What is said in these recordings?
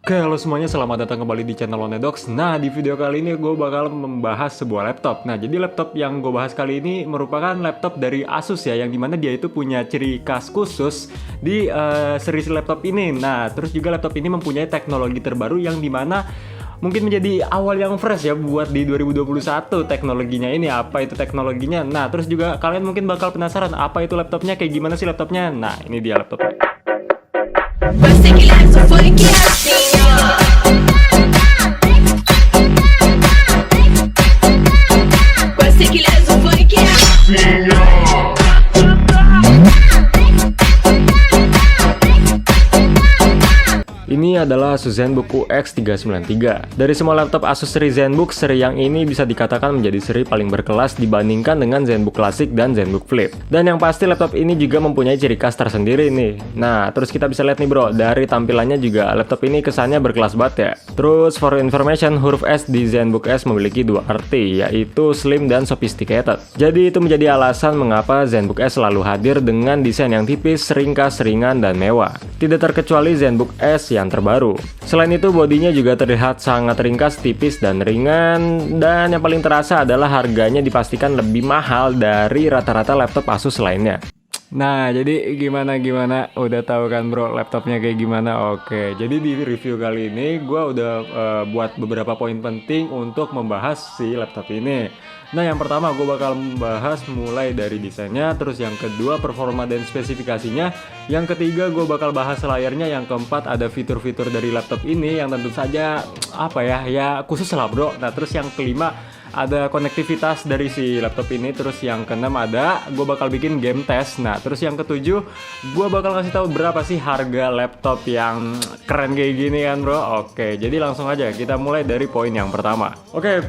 Oke, halo semuanya, selamat datang kembali di channel Onedox. Nah, di video kali ini gue bakal membahas sebuah laptop. Nah, jadi laptop yang gue bahas kali ini merupakan laptop dari Asus ya, yang dimana dia itu punya ciri khas khusus di seri laptop ini. Nah, terus juga laptop ini mempunyai teknologi terbaru yang dimana mungkin menjadi awal yang fresh ya buat di 2021 teknologinya ini. Apa itu teknologinya? Nah, terus juga kalian mungkin bakal penasaran apa itu laptopnya, kayak gimana sih laptopnya. Nah, ini dia laptopnya. Você que leva o funk assim, ó. Você que leva o funk assim, ó. Ini adalah Asus ZenBook UX393. Dari semua laptop Asus seri ZenBook, seri yang ini bisa dikatakan menjadi seri paling berkelas dibandingkan dengan ZenBook Classic dan ZenBook Flip. Dan yang pasti laptop ini juga mempunyai ciri khas tersendiri nih. Nah, terus kita bisa lihat nih bro, dari tampilannya juga laptop ini kesannya berkelas banget ya. Terus for information, huruf S di ZenBook S memiliki dua arti, yaitu slim dan sophisticated. Jadi itu menjadi alasan mengapa ZenBook S selalu hadir dengan desain yang tipis, ringkas, ringan, dan mewah. Tidak terkecuali ZenBook S yang terbaru. Selain itu, bodinya juga terlihat sangat ringkas, tipis, dan ringan. Dan yang paling terasa adalah harganya dipastikan lebih mahal dari rata-rata laptop Asus lainnya. Nah, jadi gimana? Udah tahu kan bro laptopnya kayak gimana? Oke, jadi di review kali ini gue udah buat beberapa poin penting untuk membahas si laptop ini. Nah, yang pertama gue bakal membahas mulai dari desainnya, terus yang kedua performa dan spesifikasinya, yang ketiga gue bakal bahas layarnya, yang keempat ada fitur-fitur dari laptop ini yang tentu saja ya khusus lah bro. Nah, terus yang kelima ada konektivitas dari si laptop ini, terus yang keenam ada gue bakal bikin game test. Nah, terus yang ketujuh gue bakal kasih tahu berapa sih harga laptop yang keren kayak gini kan bro. Oke, jadi langsung aja kita mulai dari poin yang pertama. Oke,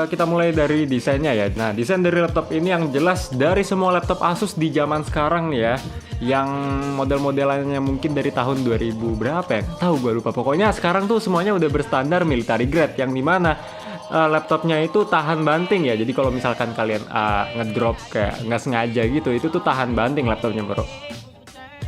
kita mulai dari desainnya ya. Nah, desain dari laptop ini yang jelas dari semua laptop Asus di zaman sekarang nih ya, yang model-modelannya mungkin dari tahun 2000 berapa ya, tahu gue lupa. Pokoknya sekarang tuh semuanya udah berstandar military grade, yang dimana laptopnya itu tahan banting ya. Jadi kalau misalkan kalian ngedrop kayak nggak sengaja gitu, itu tuh tahan banting laptopnya bro.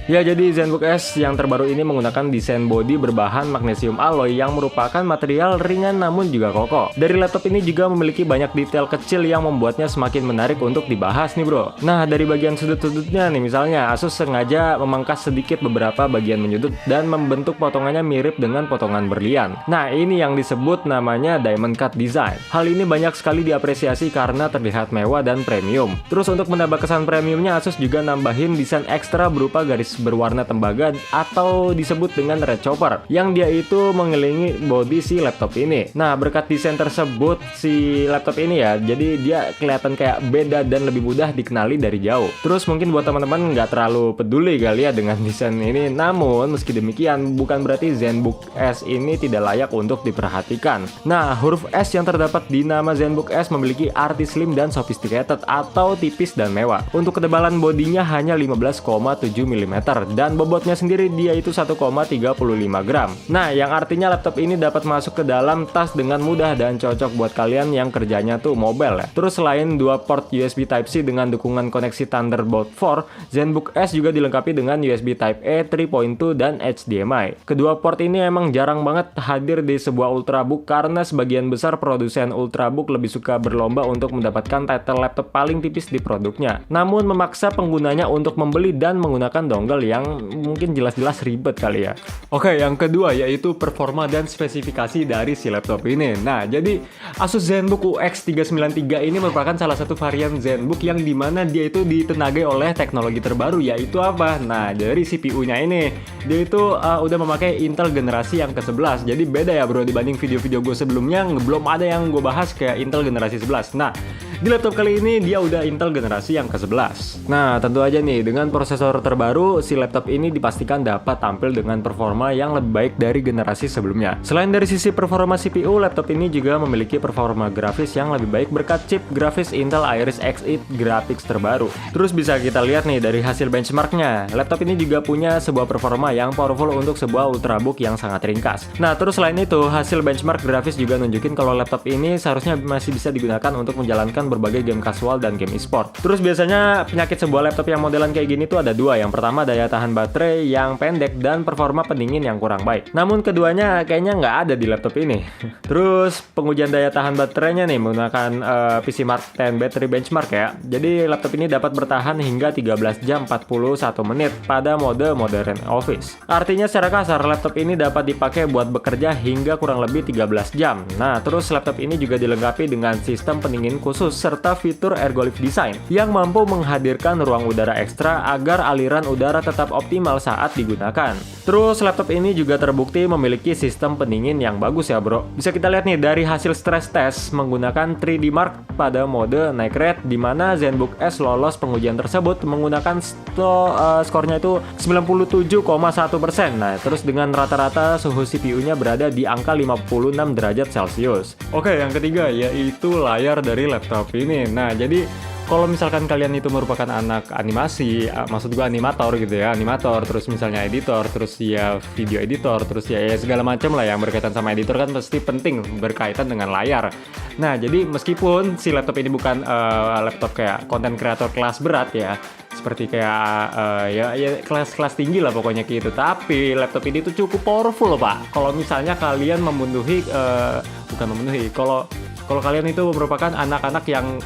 Ya, jadi ZenBook S yang terbaru ini menggunakan desain bodi berbahan magnesium alloy yang merupakan material ringan namun juga kokoh. Dari laptop ini juga memiliki banyak detail kecil yang membuatnya semakin menarik untuk dibahas nih bro. Nah, dari bagian sudut-sudutnya nih, misalnya Asus sengaja memangkas sedikit beberapa bagian menyudut dan membentuk potongannya mirip dengan potongan berlian. Nah, ini yang disebut namanya diamond cut design. Hal ini banyak sekali diapresiasi karena terlihat mewah dan premium. Terus untuk menambah kesan premiumnya, Asus juga nambahin desain ekstra berupa garis berwarna tembaga atau disebut dengan red chopper, yang dia itu mengelilingi bodi si laptop ini. Nah, berkat desain tersebut si laptop ini ya, jadi dia kelihatan kayak beda dan lebih mudah dikenali dari jauh. Terus mungkin buat teman-teman nggak terlalu peduli kali ya dengan desain ini, namun meski demikian bukan berarti ZenBook S ini tidak layak untuk diperhatikan. Nah, huruf S yang terdapat di nama ZenBook S memiliki arti slim dan sophisticated atau tipis dan mewah. Untuk ketebalan bodinya hanya 15,7 mm dan bobotnya sendiri dia itu 1,35 gram. Nah, yang artinya laptop ini dapat masuk ke dalam tas dengan mudah dan cocok buat kalian yang kerjanya tuh mobile ya. Terus selain dua port USB Type-C dengan dukungan koneksi Thunderbolt 4, ZenBook S juga dilengkapi dengan USB Type-A 3.2 dan HDMI. Kedua port ini emang jarang banget hadir di sebuah ultrabook karena sebagian besar produsen ultrabook lebih suka berlomba untuk mendapatkan title laptop paling tipis di produknya, namun memaksa penggunanya untuk membeli dan menggunakan dongle yang mungkin jelas-jelas ribet kali ya. Oke, yang kedua yaitu performa dan spesifikasi dari si laptop ini. Nah, jadi Asus ZenBook UX393 ini merupakan salah satu varian ZenBook yang dimana dia itu ditenagai oleh teknologi terbaru, yaitu apa? Nah, dari CPU-nya ini dia itu udah memakai Intel generasi yang ke-11. Jadi beda ya bro dibanding video-video gue sebelumnya, belum ada yang gue bahas kayak Intel generasi 11. Nah, di laptop kali ini dia udah Intel generasi yang ke-11. Nah, tentu aja nih dengan prosesor terbaru, si laptop ini dipastikan dapat tampil dengan performa yang lebih baik dari generasi sebelumnya. Selain dari sisi performa CPU, laptop ini juga memiliki performa grafis yang lebih baik berkat chip grafis Intel Iris Xe graphics terbaru. Terus bisa kita lihat nih dari hasil benchmarknya, laptop ini juga punya sebuah performa yang powerful untuk sebuah ultrabook yang sangat ringkas. Nah, terus selain itu, hasil benchmark grafis juga nunjukin kalau laptop ini seharusnya masih bisa digunakan untuk menjalankan berbagai game casual dan game e-sport. Terus biasanya penyakit sebuah laptop yang modelan kayak gini tuh ada dua. Yang pertama daya tahan baterai yang pendek dan performa pendingin yang kurang baik. Namun keduanya kayaknya nggak ada di laptop ini. Terus pengujian daya tahan baterainya nih menggunakan PC Mark 10 Battery Benchmark ya. Jadi laptop ini dapat bertahan hingga 13 jam 41 menit pada mode Modern Office. Artinya secara kasar laptop ini dapat dipakai buat bekerja hingga kurang lebih 13 jam. Nah, terus laptop ini juga dilengkapi dengan sistem pendingin khusus serta fitur ergolik design yang mampu menghadirkan ruang udara ekstra agar aliran udara tetap optimal saat digunakan. Terus laptop ini juga terbukti memiliki sistem pendingin yang bagus ya bro. Bisa kita lihat nih dari hasil stress test menggunakan 3D Mark pada mode Night Red, di mana ZenBook S lolos pengujian tersebut menggunakan skornya itu 97,1%. Nah, terus dengan rata-rata suhu CPU-nya berada di angka 56 derajat Celcius. Oke, yang ketiga yaitu layar dari laptop ini. Nah, jadi kalau misalkan kalian itu merupakan anak animasi, maksud gua animator gitu ya, animator, terus misalnya editor, terus ya video editor, terus ya segala macam lah yang berkaitan sama editor kan pasti penting berkaitan dengan layar. Nah, jadi meskipun si laptop ini bukan laptop kayak konten kreator kelas berat ya, seperti kayak ya kelas-kelas tinggi lah pokoknya gitu, tapi laptop ini tuh cukup powerful loh pak. Kalau misalnya kalian kalau kalian itu merupakan anak-anak yang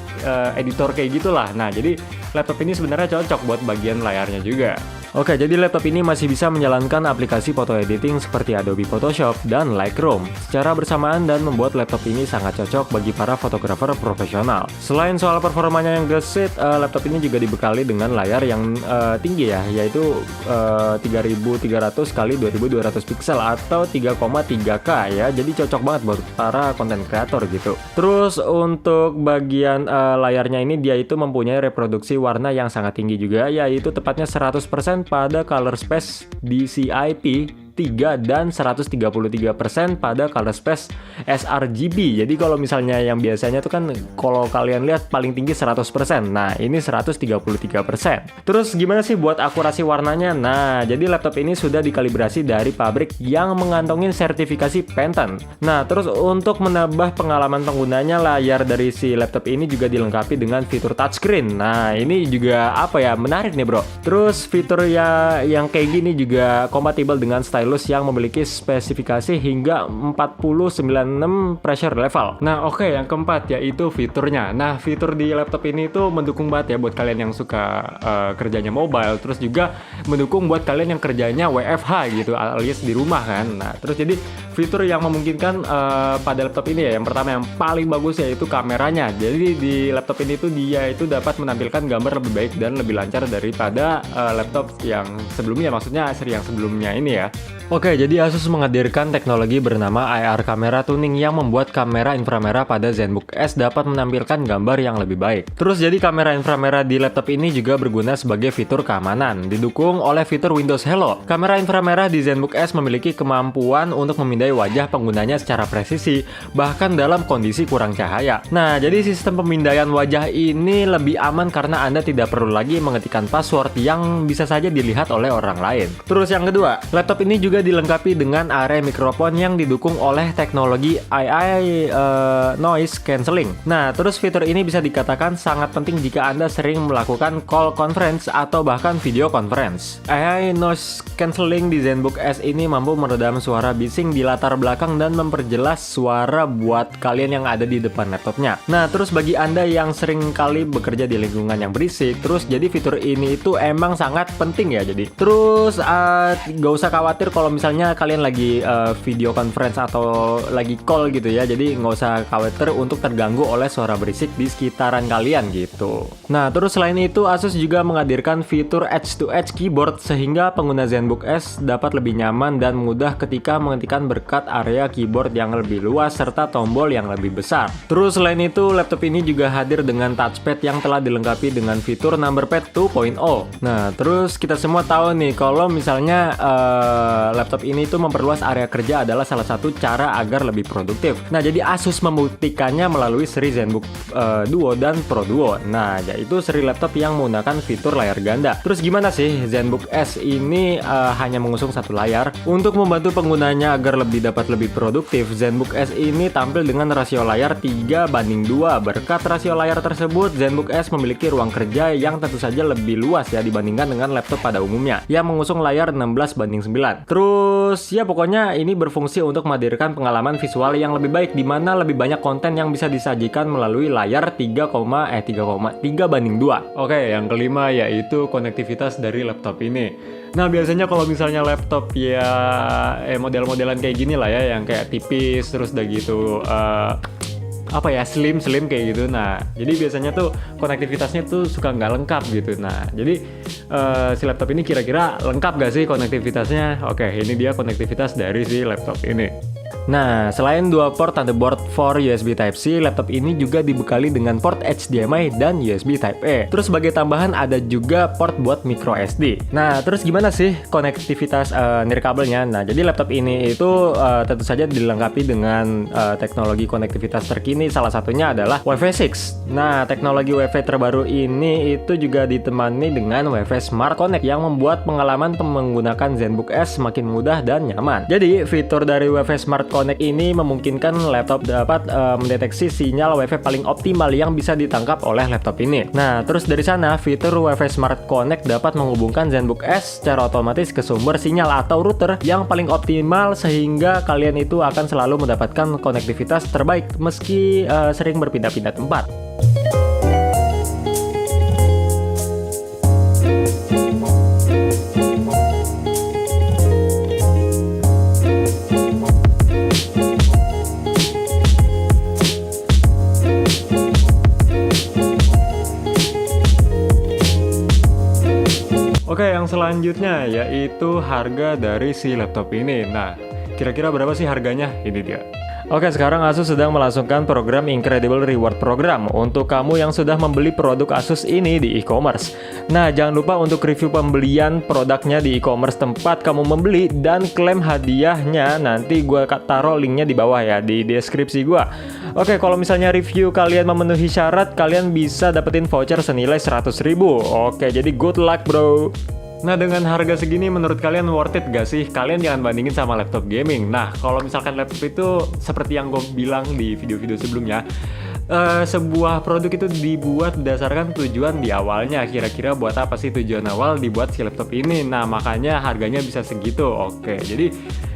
editor kayak gitulah. Nah, jadi laptop ini sebenarnya cocok buat bagian layarnya juga. Oke, jadi laptop ini masih bisa menjalankan aplikasi foto editing seperti Adobe Photoshop dan Lightroom secara bersamaan dan membuat laptop ini sangat cocok bagi para fotografer profesional. Selain soal performanya yang gesit, laptop ini juga dibekali dengan layar yang tinggi ya, yaitu 3300 x 2200 pixel atau 3,3K ya. Jadi cocok banget buat para konten kreator gitu. Terus untuk bagian layarnya ini dia itu mempunyai reproduksi warna yang sangat tinggi juga, yaitu tepatnya 100% pada color space DCI-P 3 dan 133% pada color space sRGB. Jadi kalau misalnya yang biasanya tuh kan kalau kalian lihat paling tinggi 100%. Nah, ini 133%. Terus gimana sih buat akurasi warnanya? Nah, jadi laptop ini sudah dikalibrasi dari pabrik yang mengantongin sertifikasi Pantone. Nah, terus untuk menambah pengalaman penggunanya, layar dari si laptop ini juga dilengkapi dengan fitur touchscreen. Nah, ini juga menarik nih, bro. Terus fitur yang kayak gini juga kompatibel dengan stylus yang memiliki spesifikasi hingga 4096 pressure level. Nah, oke, yang keempat yaitu fiturnya. Nah, fitur di laptop ini tuh mendukung banget ya buat kalian yang suka kerjanya mobile, terus juga mendukung buat kalian yang kerjanya WFH gitu, alias di rumah kan. Nah, terus jadi fitur yang memungkinkan pada laptop ini ya, yang pertama yang paling bagus yaitu kameranya. Jadi di laptop ini tuh dia itu dapat menampilkan gambar lebih baik dan lebih lancar daripada laptop yang sebelumnya, maksudnya seri yang sebelumnya ini ya. Oke, jadi Asus menghadirkan teknologi bernama IR Camera Tuning yang membuat kamera inframerah pada ZenBook S dapat menampilkan gambar yang lebih baik. Terus jadi kamera inframerah di laptop ini juga berguna sebagai fitur keamanan, didukung oleh fitur Windows Hello. Kamera inframerah di ZenBook S memiliki kemampuan untuk memindai wajah penggunanya secara presisi, bahkan dalam kondisi kurang cahaya. Nah, jadi sistem pemindaian wajah ini lebih aman karena Anda tidak perlu lagi mengetikkan password yang bisa saja dilihat oleh orang lain. Terus yang kedua, laptop ini juga dilengkapi dengan area mikrofon yang didukung oleh teknologi AI noise cancelling. Nah, terus fitur ini bisa dikatakan sangat penting jika Anda sering melakukan call conference atau bahkan video conference. AI noise cancelling di ZenBook S ini mampu meredam suara bising di latar belakang dan memperjelas suara buat kalian yang ada di depan laptopnya. Nah, terus bagi Anda yang sering kali bekerja di lingkungan yang berisik, terus jadi fitur ini itu emang sangat penting ya. Jadi terus gak usah khawatir kalau misalnya kalian lagi video conference atau lagi call gitu ya, jadi nggak usah khawatir untuk terganggu oleh suara berisik di sekitaran kalian gitu. Nah, terus selain itu Asus juga menghadirkan fitur edge-to-edge keyboard sehingga pengguna ZenBook S dapat lebih nyaman dan mudah ketika mengetikkan berkat area keyboard yang lebih luas serta tombol yang lebih besar. Terus selain itu laptop ini juga hadir dengan touchpad yang telah dilengkapi dengan fitur Number Pad 2.0. Nah, terus kita semua tahu nih kalau misalnya laptop ini tuh memperluas area kerja adalah salah satu cara agar lebih produktif. Nah, jadi Asus membuktikannya melalui seri ZenBook Duo dan Pro Duo. Nah, yaitu seri laptop yang menggunakan fitur layar ganda. Terus gimana sih ZenBook S ini hanya mengusung satu layar? Untuk membantu penggunanya agar dapat lebih produktif, ZenBook S ini tampil dengan rasio layar 3:2. Berkat rasio layar tersebut, ZenBook S memiliki ruang kerja yang tentu saja lebih luas ya dibandingkan dengan laptop pada umumnya yang mengusung layar 16:9. Terus ya pokoknya ini berfungsi untuk menghadirkan pengalaman visual yang lebih baik di mana lebih banyak konten yang bisa disajikan melalui layar 3,2. Oke, yang kelima yaitu konektivitas dari laptop ini. Nah, biasanya kalau misalnya laptop ya model-modelan kayak gini lah ya, yang kayak tipis terus udah gitu slim kayak gitu. Nah, jadi biasanya tuh konektivitasnya tuh suka nggak lengkap gitu. Nah, jadi si laptop ini kira-kira lengkap gak sih konektivitasnya? Oke, ini dia konektivitas dari si laptop ini. Nah, selain dua port Thunderbolt 4 USB Type-C, laptop ini juga dibekali dengan port HDMI dan USB Type-A. Terus sebagai tambahan ada juga port buat micro SD. Nah, terus gimana sih konektivitas nirkabelnya? Nah, jadi laptop ini itu tentu saja dilengkapi dengan teknologi konektivitas terkini. Salah satunya adalah Wi-Fi 6. Nah, teknologi Wi-Fi terbaru ini itu juga ditemani dengan Wi-Fi Smart Connect yang membuat pengalaman menggunakan ZenBook S semakin mudah dan nyaman. Jadi, fitur dari Wi-Fi Smart Connect ini memungkinkan laptop dapat mendeteksi sinyal Wi-Fi paling optimal yang bisa ditangkap oleh laptop ini. Nah, terus dari sana fitur Wi-Fi Smart Connect dapat menghubungkan ZenBook S secara otomatis ke sumber sinyal atau router yang paling optimal sehingga kalian itu akan selalu mendapatkan konektivitas terbaik meski sering berpindah-pindah tempat. Oke, yang selanjutnya yaitu harga dari si laptop ini. Nah, kira-kira berapa sih harganya? Ini dia. Oke, sekarang Asus sedang melangsungkan program Incredible Reward Program untuk kamu yang sudah membeli produk Asus ini di e-commerce. Nah, jangan lupa untuk review pembelian produknya di e-commerce tempat kamu membeli dan klaim hadiahnya. Nanti gue taruh linknya di bawah ya, di deskripsi gue. Oke, kalau misalnya review kalian memenuhi syarat, kalian bisa dapetin voucher senilai 100.000. Oke, jadi good luck bro. Nah, dengan harga segini menurut kalian worth it gak sih? Kalian jangan bandingin sama laptop gaming. Nah, kalau misalkan laptop itu seperti yang gue bilang di video-video sebelumnya, sebuah produk itu dibuat berdasarkan tujuan di awalnya. Kira-kira buat apa sih tujuan awal dibuat si laptop ini? Nah, makanya harganya bisa segitu. Oke, jadi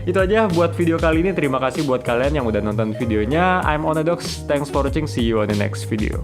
itu aja buat video kali ini. Terima kasih buat kalian yang udah nonton videonya. I'm Onadox. Thanks for watching. See you on the next video.